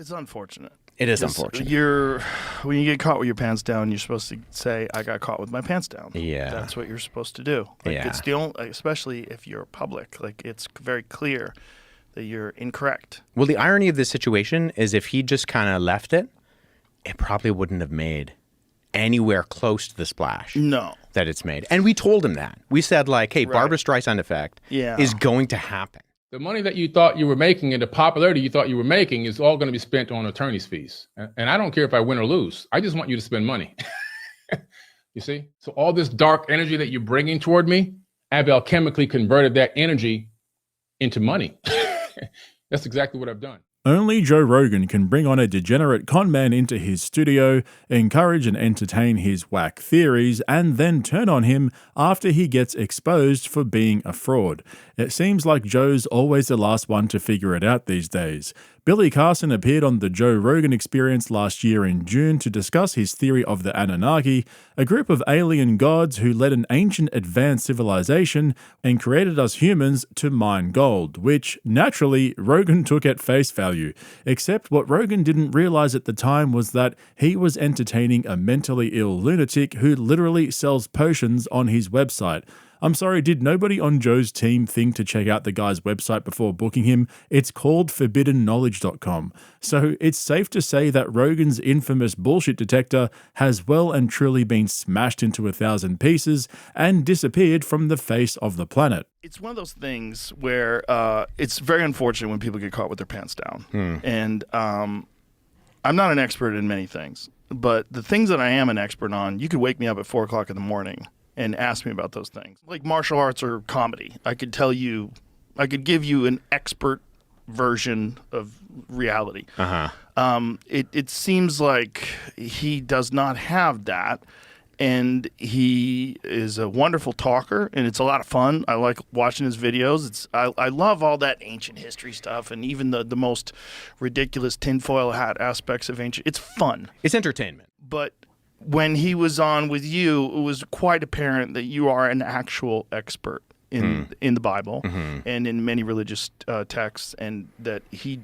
It's unfortunate. It is unfortunate. When you get caught with your pants down, you're supposed to say, I got caught with my pants down. Yeah. That's what you're supposed to do. It's the only, especially if you're public, it's very clear that you're incorrect. Well, the irony of this situation is if he just kind of left it, it probably wouldn't have made anywhere close to the splash that it's made. And we told him that. We said, hey, Barbra Streisand effect is going to happen. The money that you thought you were making and the popularity you thought you were making is all going to be spent on attorney's fees. And I don't care if I win or lose. I just want you to spend money. You see? So all this dark energy that you're bringing toward me, I've alchemically converted that energy into money. That's exactly what I've done. Only Joe Rogan can bring on a degenerate conman into his studio, encourage and entertain his whack theories, and then turn on him after he gets exposed for being a fraud. It seems like Joe's always the last one to figure it out these days. Billy Carson appeared on the Joe Rogan Experience last year in June to discuss his theory of the Anunnaki, a group of alien gods who led an ancient advanced civilization and created us humans to mine gold, which, naturally, Rogan took at face value. Except what Rogan didn't realize at the time was that he was entertaining a mentally ill lunatic who literally sells potions on his website. I'm sorry, did nobody on Joe's team think to check out the guy's website before booking him? It's called forbiddenknowledge.com. So it's safe to say that Rogan's infamous bullshit detector has well and truly been smashed into 1,000 pieces and disappeared from the face of the planet. It's one of those things where it's very unfortunate when people get caught with their pants down. And I'm not an expert in many things, but the things that I am an expert on, you could wake me up at 4 o'clock in the morning and ask me about those things. Like martial arts or comedy. I could give you an expert version of reality. It seems like he does not have that, and he is a wonderful talker, and it's a lot of fun. I like watching his videos. I love all that ancient history stuff, and even the most ridiculous tinfoil hat aspects of ancient. It's fun. It's entertainment. But when he was on with you, it was quite apparent that you are an actual expert in the Bible and in many religious texts, and that he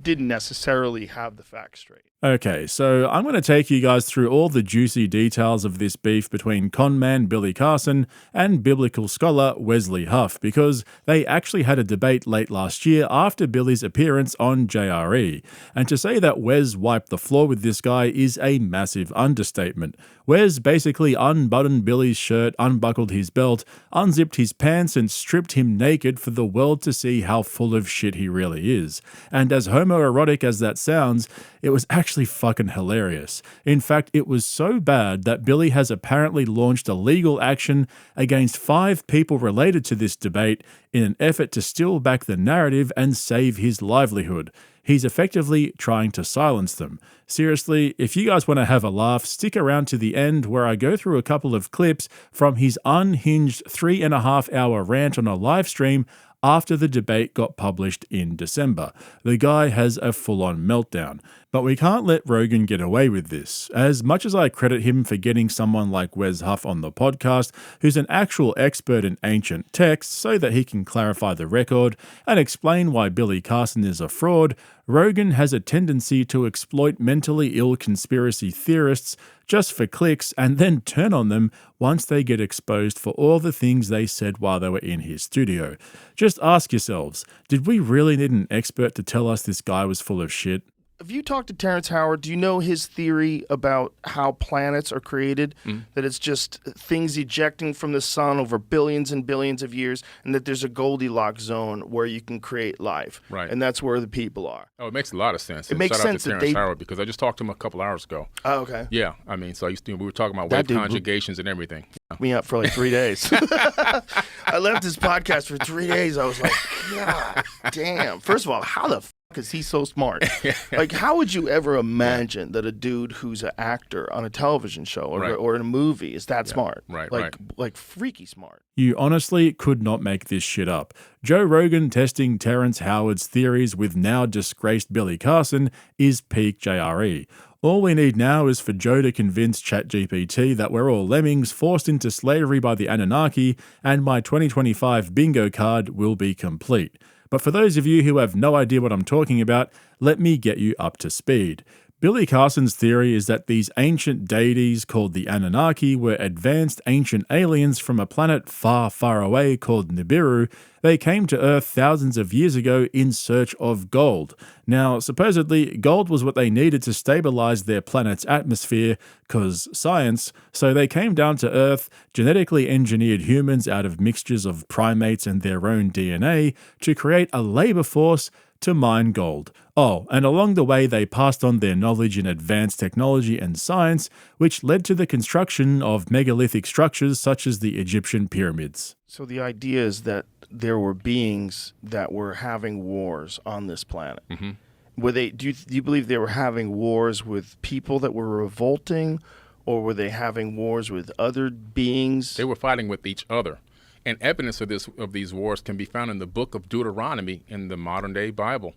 didn't necessarily have the facts straight. Okay, so I'm going to take you guys through all the juicy details of this beef between conman Billy Carson and biblical scholar Wesley Huff, because they actually had a debate late last year after Billy's appearance on JRE. And to say that Wes wiped the floor with this guy is a massive understatement. Wes basically unbuttoned Billy's shirt, unbuckled his belt, unzipped his pants, and stripped him naked for the world to see how full of shit he really is. And as homoerotic as that sounds, it was actually fucking hilarious. In fact, it was so bad that Billy has apparently launched a legal action against 5 people related to this debate in an effort to steal back the narrative and save his livelihood. He's effectively trying to silence them. Seriously, if you guys want to have a laugh, stick around to the end where I go through a couple of clips from his unhinged 3.5-hour rant on a live stream after the debate got published in December. The guy has a full-on meltdown. But we can't let Rogan get away with this. As much as I credit him for getting someone like Wes Huff on the podcast, who's an actual expert in ancient texts so that he can clarify the record and explain why Billy Carson is a fraud, Rogan has a tendency to exploit mentally ill conspiracy theorists just for clicks and then turn on them once they get exposed for all the things they said while they were in his studio. Just ask yourselves, did we really need an expert to tell us this guy was full of shit? Have you talked to Terrence Howard? Do you know his theory about how planets are created? That it's just things ejecting from the sun over billions and billions of years, and that there's a Goldilocks zone where you can create life. Right. And that's where the people are. Oh, it makes a lot of sense. It makes Shout sense out to that Terrence Howard, because I just talked to him a couple hours ago. Oh, okay. Yeah, I mean, so we were talking about wave conjugations and everything. Me up for like 3 days. I left this podcast for 3 days. I was like, God damn. First of all, how the is he so smart? Like, how would you ever imagine that a dude who's an actor on a television show or in a movie is that smart? Like freaky smart. You honestly could not make this shit up. Joe Rogan testing Terrence Howard's theories with now disgraced Billy Carson is peak JRE. All we need now is for Joe to convince ChatGPT that we're all lemmings forced into slavery by the Anunnaki, and my 2025 bingo card will be complete. But for those of you who have no idea what I'm talking about, let me get you up to speed. Billy Carson's theory is that these ancient deities called the Anunnaki were advanced ancient aliens from a planet far, far away called Nibiru. They came to Earth thousands of years ago in search of gold. Now, supposedly, gold was what they needed to stabilize their planet's atmosphere, cause science, so they came down to Earth, genetically engineered humans out of mixtures of primates and their own DNA to create a labor force to mine gold. Oh, and along the way they passed on their knowledge in advanced technology and science, which led to the construction of megalithic structures such as the Egyptian pyramids. So the idea is that there were beings that were having wars on this planet. Mm-hmm. Were they? Do you believe they were having wars with people that were revolting, or were they having wars with other beings? They were fighting with each other. And evidence of these wars can be found in the book of Deuteronomy in the modern-day Bible.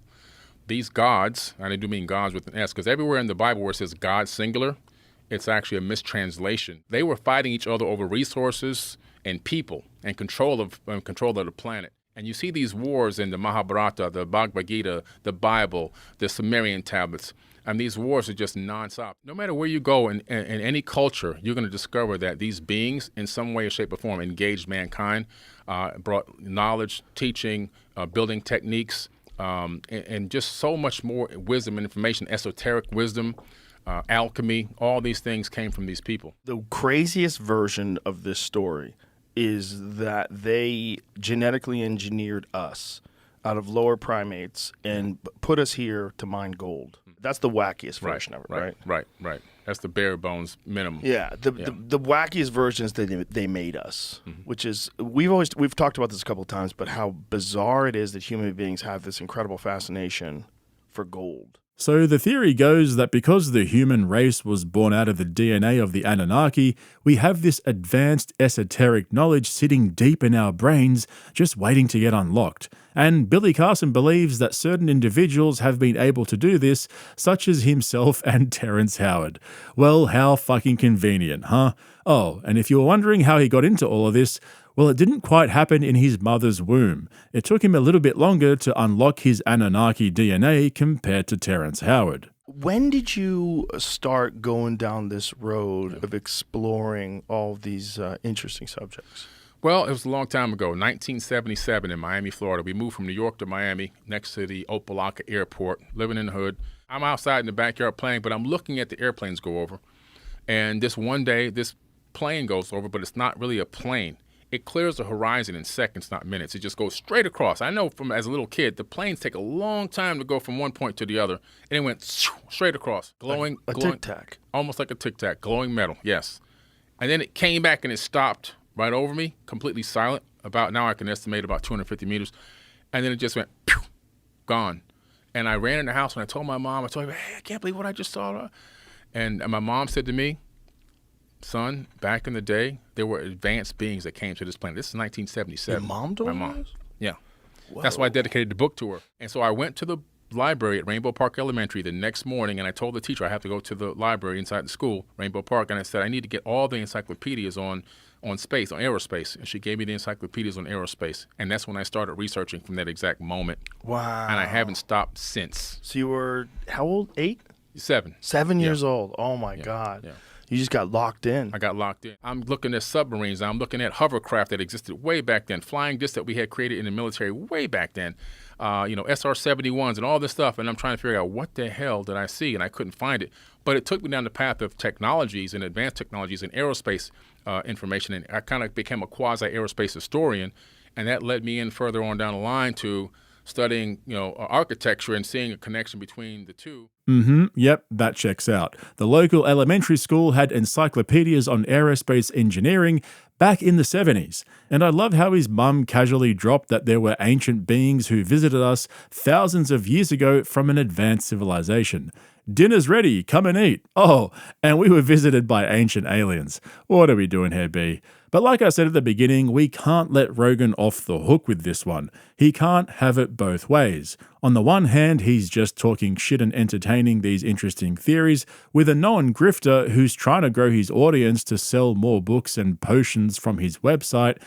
These gods, and I do mean gods with an S, because everywhere in the Bible where it says God singular, it's actually a mistranslation. They were fighting each other over resources and people and control of the planet. And you see these wars in the Mahabharata, the Bhagavad Gita, the Bible, the Sumerian tablets. And these wars are just nonstop. No matter where you go in any culture, you're going to discover that these beings, in some way, shape, or form, engaged mankind, brought knowledge, teaching, building techniques, and just so much more wisdom and information, esoteric wisdom, alchemy. All these things came from these people. The craziest version of this story is that they genetically engineered us out of lower primates and put us here to mine gold. That's the wackiest version of it, right? Right. That's the bare bones minimum. Yeah, the wackiest version is that they made us, which is we've talked about this a couple of times, but how bizarre it is that human beings have this incredible fascination for gold. So the theory goes that because the human race was born out of the DNA of the Anunnaki, we have this advanced esoteric knowledge sitting deep in our brains, just waiting to get unlocked. And Billy Carson believes that certain individuals have been able to do this, such as himself and Terrence Howard. Well, how fucking convenient, huh? Oh, and if you were wondering how he got into all of this, well, it didn't quite happen in his mother's womb. It took him a little bit longer to unlock his Anunnaki DNA compared to Terrence Howard. When did you start going down this road of exploring all these interesting subjects? Well, it was a long time ago, 1977 in Miami, Florida. We moved from New York to Miami next to the Opa-locka Airport, living in the hood. I'm outside in the backyard playing, but I'm looking at the airplanes go over. And this one day, this plane goes over, but it's not really a plane. It clears the horizon in seconds, not minutes. It just goes straight across. I know from as a little kid, the planes take a long time to go from one point to the other. And it went straight across, glowing. A tic-tac. Almost like a tic-tac, glowing metal, yes. And then it came back and it stopped right over me, completely silent. Now I can estimate about 250 meters. And then it just went, pew, gone. And I ran in the house and I told my mom, hey, I can't believe what I just saw. And my mom said to me, son, back in the day, there were advanced beings that came to this planet. This is 1977. Your mom told my mom. This? Yeah. Whoa. That's why I dedicated the book to her. And so I went to the library at Rainbow Park Elementary the next morning, and I told the teacher I have to go to the library inside the school, Rainbow Park, and I said I need to get all the encyclopedias on space, on aerospace. And she gave me the encyclopedias on aerospace. And that's when I started researching from that exact moment. Wow. And I haven't stopped since. So you were, how old? 8? 7. 7 years old. Oh, my God. Yeah. You just got locked in. I got locked in. I'm looking at submarines. I'm looking at hovercraft that existed way back then, flying discs that we had created in the military way back then, SR-71s and all this stuff. And I'm trying to figure out what the hell did I see, and I couldn't find it. But it took me down the path of technologies and advanced technologies and aerospace information, and I kind of became a quasi-aerospace historian, and that led me in further on down the line to studying, architecture and seeing a connection between the two. Yep, that checks out. The local elementary school had encyclopedias on aerospace engineering back in the 70s. And I love how his mum casually dropped that there were ancient beings who visited us thousands of years ago from an advanced civilization. Dinner's ready, come and eat. Oh, and we were visited by ancient aliens. What are we doing here, B? But like I said at the beginning, we can't let Rogan off the hook with this one. He can't have it both ways. On the one hand, he's just talking shit and entertaining these interesting theories with a known grifter who's trying to grow his audience to sell more books and potions from his website.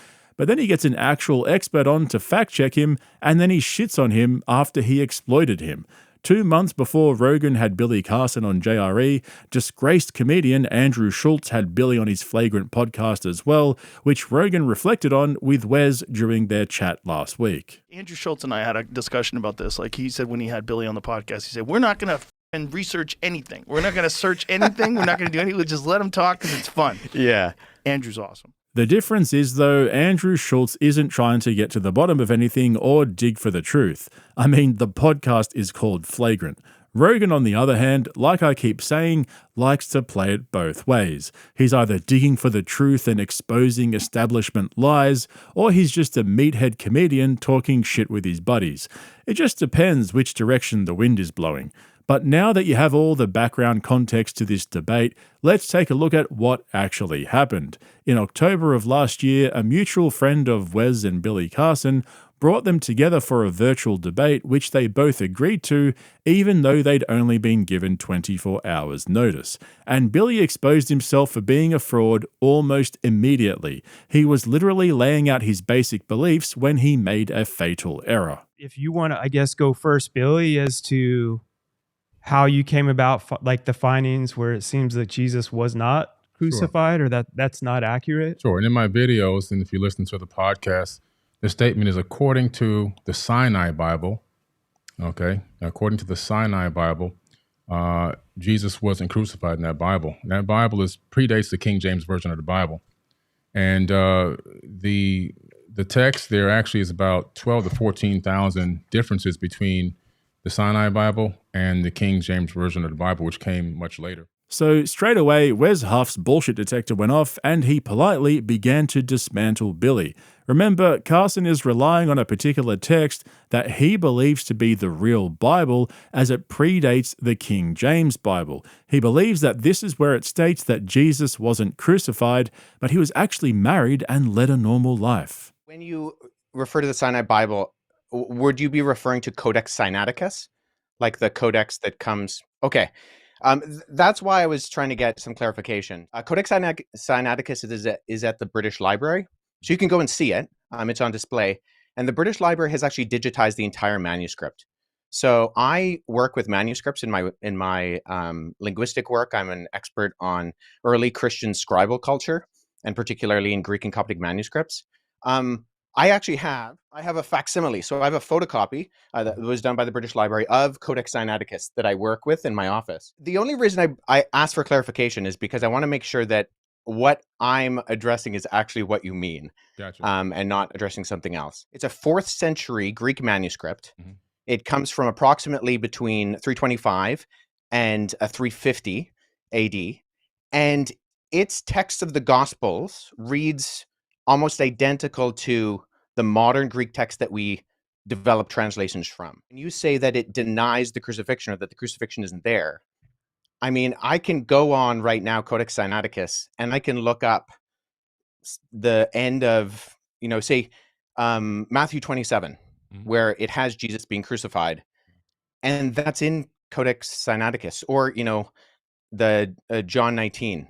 but then he gets an actual expert on to fact check him, and then he shits on him after he exploited him. 2 months before Rogan had Billy Carson on JRE, disgraced comedian Andrew Schulz had Billy on his Flagrant podcast as well, which Rogan reflected on with Wes during their chat last week. Andrew Schulz and I had a discussion about this. Like he said when he had Billy on the podcast, he said, we're not going to research anything. We're not going to search anything. We're not going to do anything. We'll just let him talk because it's fun. Yeah. Andrew's awesome. The difference is, though, Andrew Schulz isn't trying to get to the bottom of anything or dig for the truth. I mean, the podcast is called Flagrant. Rogan, on the other hand, like I keep saying, likes to play it both ways. He's either digging for the truth and exposing establishment lies, or he's just a meathead comedian talking shit with his buddies. It just depends which direction the wind is blowing. But now that you have all the background context to this debate, let's take a look at what actually happened. In October of last year, a mutual friend of Wes and Billy Carson brought them together for a virtual debate which they both agreed to, even though they'd only been given 24 hours notice. And Billy exposed himself for being a fraud almost immediately. He was literally laying out his basic beliefs when he made a fatal error. If you want to, I guess, go first, Billy, as to how you came about like the findings where it seems that Jesus was not crucified. Sure. Or that's not accurate. Sure. And in my videos, and if you listen to the podcast, the statement is according to the Sinai Bible. Okay. According to the Sinai Bible, Jesus wasn't crucified in that Bible. And that Bible predates the King James Version of the Bible. And the text there actually is about 12 to 14,000 differences between the Sinai Bible and the King James Version of the Bible, which came much later. So straight away, Wes Huff's bullshit detector went off and he politely began to dismantle Billy. Remember, Carson is relying on a particular text that he believes to be the real Bible as it predates the King James Bible. He believes that this is where it states that Jesus wasn't crucified, but he was actually married and led a normal life. When you refer to the Sinai Bible, would you be referring to Codex Sinaiticus? Like the codex that comes... Okay. That's why I was trying to get some clarification. Codex Sinaiticus is at the British Library. So you can go and see it. It's on display. And the British Library has actually digitized the entire manuscript. So I work with manuscripts in my linguistic work. I'm an expert on early Christian scribal culture, and particularly in Greek and Coptic manuscripts. I have a facsimile. So I have a photocopy that was done by the British Library of Codex Sinaiticus that I work with in my office. The only reason I asked for clarification is because I want to make sure that what I'm addressing is actually what you mean. Gotcha. And not addressing something else. It's a 4th century Greek manuscript. Mm-hmm. It comes from approximately between 325 and 350 AD. And its text of the Gospels reads almost identical to the modern Greek text that we develop translations from. And you say that it denies the crucifixion or that the crucifixion isn't there. I mean, I can go on right now, Codex Sinaiticus, and I can look up the end of, say, Matthew 27, where it has Jesus being crucified. And that's in Codex Sinaiticus, or, the John 19.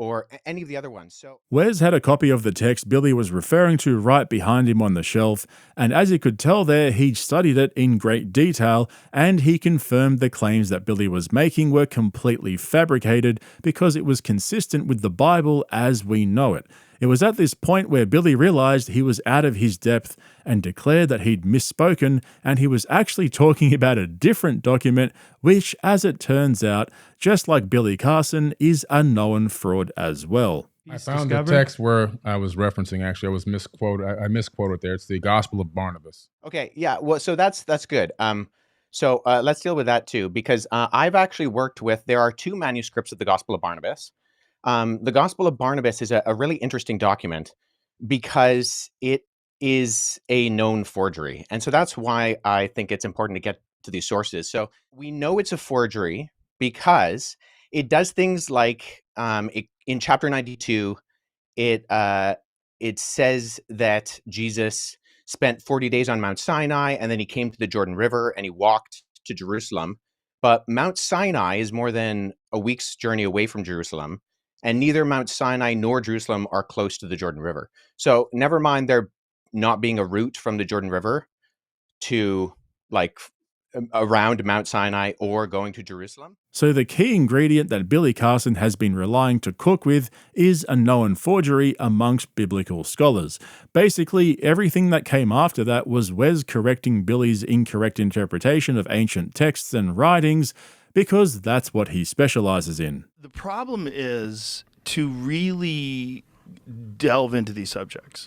Or any of the other ones. So Wes had a copy of the text Billy was referring to right behind him on the shelf, and as you could tell there, he'd studied it in great detail, and he confirmed the claims that Billy was making were completely fabricated because it was consistent with the Bible as we know it. It was at this point where Billy realized he was out of his depth and declared that he'd misspoken and he was actually talking about a different document, which, as it turns out, just like Billy Carson, is a known fraud as well. I found the text where I was referencing, actually, I misquoted there. It's the Gospel of Barnabas. Okay, yeah, well, so that's good. So let's deal with that too, because I've actually worked with, there are 2 manuscripts of the Gospel of Barnabas. The Gospel of Barnabas is a really interesting document because it is a known forgery. And so that's why I think it's important to get to these sources. So we know it's a forgery because it does things like in chapter 92, it says that Jesus spent 40 days on Mount Sinai, and then he came to the Jordan River and he walked to Jerusalem. But Mount Sinai is more than a week's journey away from Jerusalem. And neither Mount Sinai nor Jerusalem are close to the Jordan River. So never mind there not being a route from the Jordan River to like around Mount Sinai or going to Jerusalem. So the key ingredient that Billy Carson has been relying to cook with is a known forgery amongst biblical scholars. Basically, everything that came after that was Wes correcting Billy's incorrect interpretation of ancient texts and writings, because that's what he specializes in. The problem is to really delve into these subjects.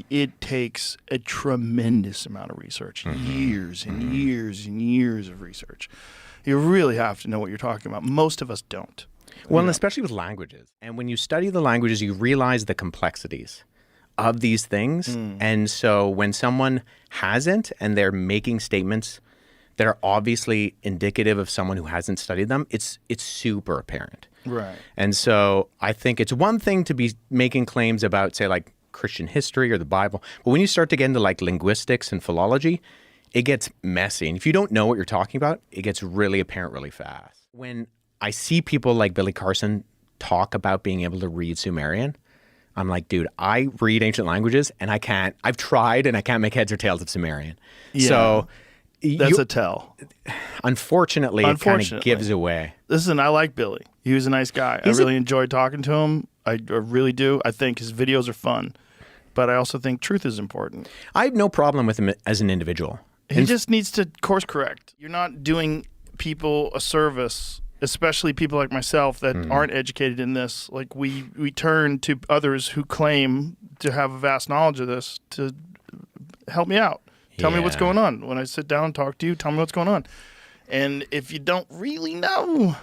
It takes a tremendous amount of research, years and years and years of research. You really have to know what you're talking about. Most of us don't. Well, and especially with languages. And when you study the languages, you realize the complexities of these things. And so when someone hasn't and they're making statements that are obviously indicative of someone who hasn't studied them, it's super apparent. Right. And so I think it's one thing to be making claims about, say, like Christian history or the Bible, but when you start to get into like linguistics and philology, it gets messy. And if you don't know what you're talking about, it gets really apparent really fast. When I see people like Billy Carson talk about being able to read Sumerian, I'm like, dude, I read ancient languages and I can't. I've tried and I can't make heads or tails of Sumerian. Yeah. So that's a tell. Unfortunately, it kind of gives away. Listen, I like Billy. He was a nice guy. I really enjoyed talking to him. I really do. I think his videos are fun. But I also think truth is important. I have no problem with him as an individual. He just needs to course correct. You're not doing people a service, especially people like myself that aren't educated in this. Like we turn to others who claim to have a vast knowledge of this to help me out. Tell me what's going on. When I sit down and talk to you, tell me what's going on. And if you don't really know,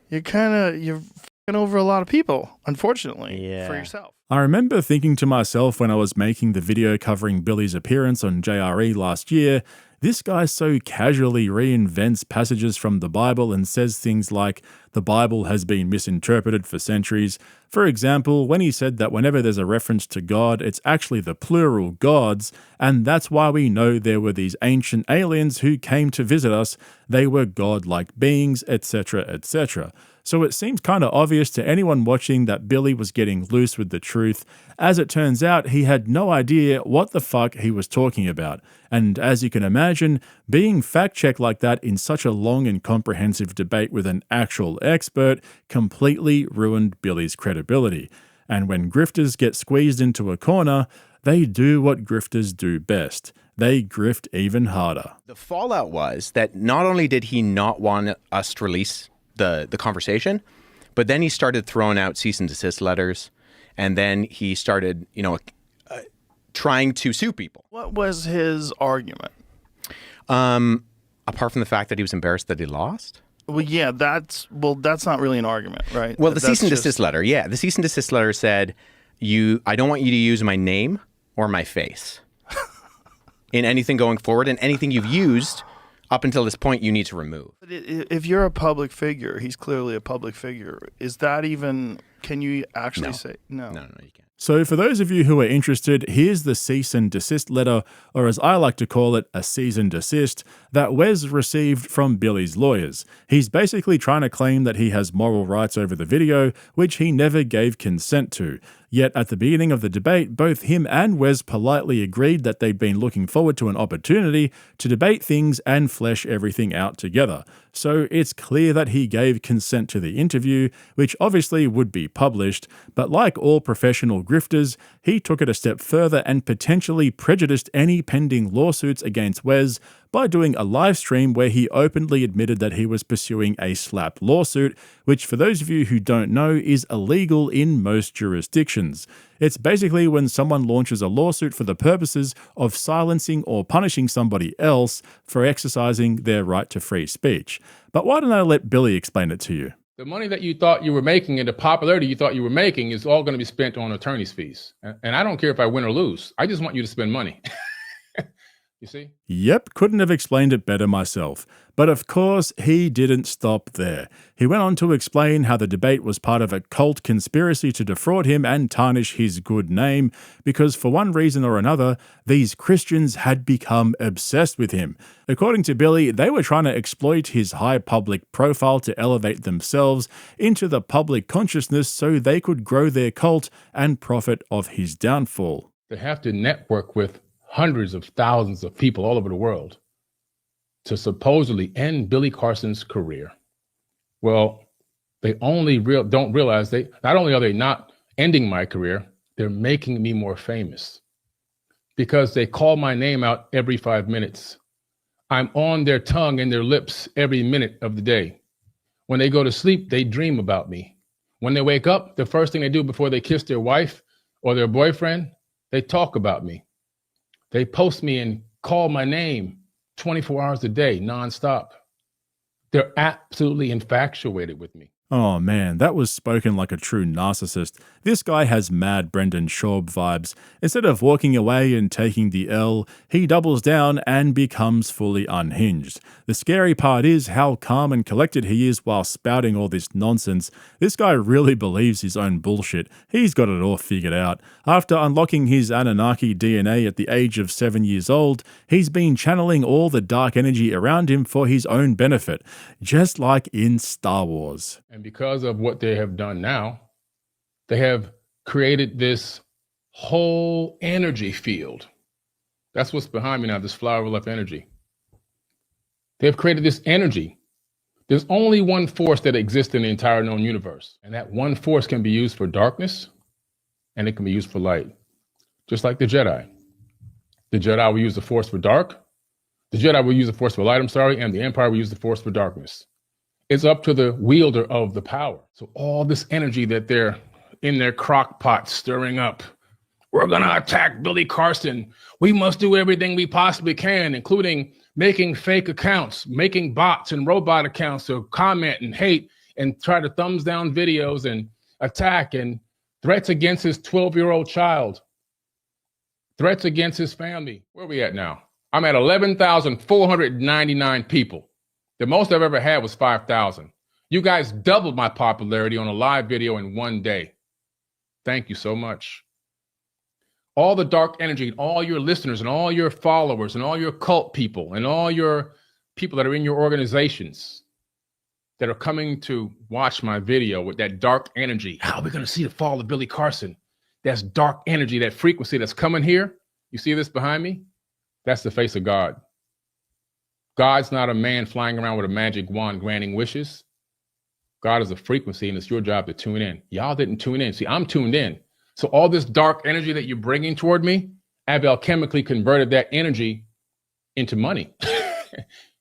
you're f***ing over a lot of people, unfortunately, for yourself. I remember thinking to myself when I was making the video covering Billy's appearance on JRE last year, this guy so casually reinvents passages from the Bible and says things like, the Bible has been misinterpreted for centuries. For example, when he said that whenever there's a reference to God, it's actually the plural gods, and that's why we know there were these ancient aliens who came to visit us, they were god-like beings, etc., etc. So it seems kind of obvious to anyone watching that Billy was getting loose with the truth. As it turns out, he had no idea what the fuck he was talking about. And as you can imagine, being fact-checked like that in such a long and comprehensive debate with an actual expert completely ruined Billy's credibility. And when grifters get squeezed into a corner, they do what grifters do best. They grift even harder. The fallout was that not only did he not want us to release the conversation, but then he started throwing out cease and desist letters, and then he started, trying to sue people. What was his argument? Apart from the fact that he was embarrassed that he lost? Well, yeah, that's not really an argument, right? Well, the cease and desist letter, the cease and desist letter said, I don't want you to use my name or my face in anything going forward, and anything you've used up until this point, you need to remove. But if you're a public figure, he's clearly a public figure. Is that even, can you actually say? No, you can't. So for those of you who are interested, here's the cease and desist letter, or as I like to call it, a cease and desist, that Wes received from Billy's lawyers. He's basically trying to claim that he has moral rights over the video, which he never gave consent to. Yet at the beginning of the debate, both him and Wes politely agreed that they'd been looking forward to an opportunity to debate things and flesh everything out together. So it's clear that he gave consent to the interview, which obviously would be published, but like all professional grifters, he took it a step further and potentially prejudiced any pending lawsuits against Wes by doing a live stream where he openly admitted that he was pursuing a slap lawsuit, which for those of you who don't know is illegal in most jurisdictions. It's basically when someone launches a lawsuit for the purposes of silencing or punishing somebody else for exercising their right to free speech. But why don't I let Billy explain it to you? The money that you thought you were making and the popularity you thought you were making is all going to be spent on attorney's fees. And I don't care if I win or lose. I just want you to spend money. You see? Yep, couldn't have explained it better myself. But of course, he didn't stop there. He went on to explain how the debate was part of a cult conspiracy to defraud him and tarnish his good name, because for one reason or another, these Christians had become obsessed with him. According to Billy, they were trying to exploit his high public profile to elevate themselves into the public consciousness so they could grow their cult and profit of his downfall. They have to network with hundreds of thousands of people all over the world to supposedly end Billy Carson's career. Well, they don't realize not only are they not ending my career, they're making me more famous because they call my name out every 5 minutes. I'm on their tongue and their lips every minute of the day. When they go to sleep, they dream about me. When they wake up, the first thing they do before they kiss their wife or their boyfriend, they talk about me. They post me and call my name 24 hours a day, nonstop. They're absolutely infatuated with me. Oh man, that was spoken like a true narcissist. This guy has mad Brendan Schaub vibes. Instead of walking away and taking the L, he doubles down and becomes fully unhinged. The scary part is how calm and collected he is while spouting all this nonsense. This guy really believes his own bullshit. He's got it all figured out. After unlocking his Anunnaki DNA at the age of 7 years old, he's been channeling all the dark energy around him for his own benefit, just like in Star Wars. And because of what they have done now, they have created this whole energy field. That's what's behind me now, this flower of life energy. They've created this energy. There's only one force that exists in the entire known universe. And that one force can be used for darkness and it can be used for light. Just like the Jedi. The Jedi will use the force for dark. The Jedi will use the force for light, and the Empire will use the force for darkness. It's up to the wielder of the power. So all this energy that they're in their crock pot stirring up, we're going to attack Billy Carson. We must do everything we possibly can, including making fake accounts, making bots and robot accounts to comment and hate and try to thumbs down videos and attack, and threats against his 12-year-old child, threats against his family. Where are we at now? I'm at 11,499 people. The most I've ever had was 5,000. You guys doubled my popularity on a live video in one day. Thank you so much. All the dark energy, and all your listeners, and all your followers, and all your cult people, and all your people that are in your organizations that are coming to watch my video with that dark energy. How are we going to see the fall of Billy Carson? That's dark energy, that frequency that's coming here. You see this behind me? That's the face of God. God's not a man flying around with a magic wand granting wishes. God is a frequency, and it's your job to tune in. Y'all didn't tune in. See, I'm tuned in. So all this dark energy that you're bringing toward me, I've alchemically converted that energy into money.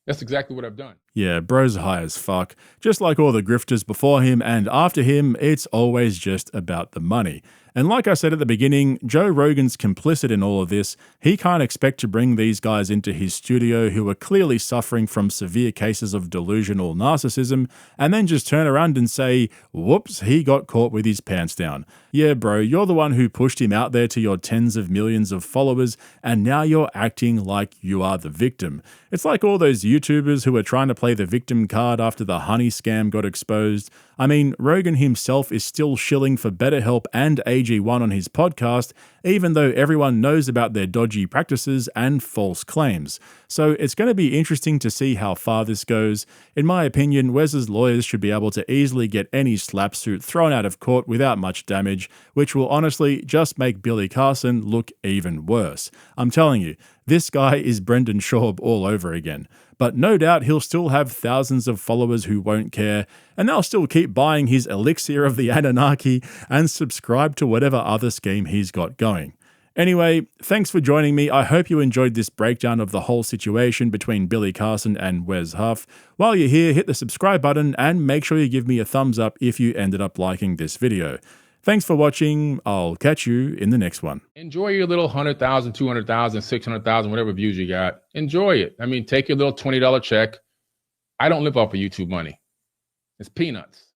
That's exactly what I've done. Yeah, bro's high as fuck. Just like all the grifters before him and after him, it's always just about the money. And like I said at the beginning, Joe Rogan's complicit in all of this. He can't expect to bring these guys into his studio who are clearly suffering from severe cases of delusional narcissism and then just turn around and say, whoops, he got caught with his pants down. Yeah, bro, you're the one who pushed him out there to your tens of millions of followers, and now you're acting like you are the victim. It's like all those YouTubers who are trying to play the victim card after the honey scam got exposed. I mean, Rogan himself is still shilling for BetterHelp and AG1 on his podcast, even though everyone knows about their dodgy practices and false claims. So it's going to be interesting to see how far this goes. In my opinion, Wes's lawyers should be able to easily get any slap suit thrown out of court without much damage, which will honestly just make Billy Carson look even worse. I'm telling you, this guy is Brendan Schaub all over again. But no doubt he'll still have thousands of followers who won't care, and they'll still keep buying his elixir of the Anunnaki and subscribe to whatever other scheme he's got going. Anyway, thanks for joining me. I hope you enjoyed this breakdown of the whole situation between Billy Carson and Wes Huff. While you're here, hit the subscribe button and make sure you give me a thumbs up if you ended up liking this video. Thanks for watching. I'll catch you in the next one. Enjoy your little 100,000, 200,000, 600,000, whatever views you got. Enjoy it. I mean, take your little $20 check. I don't live off of YouTube money. It's peanuts.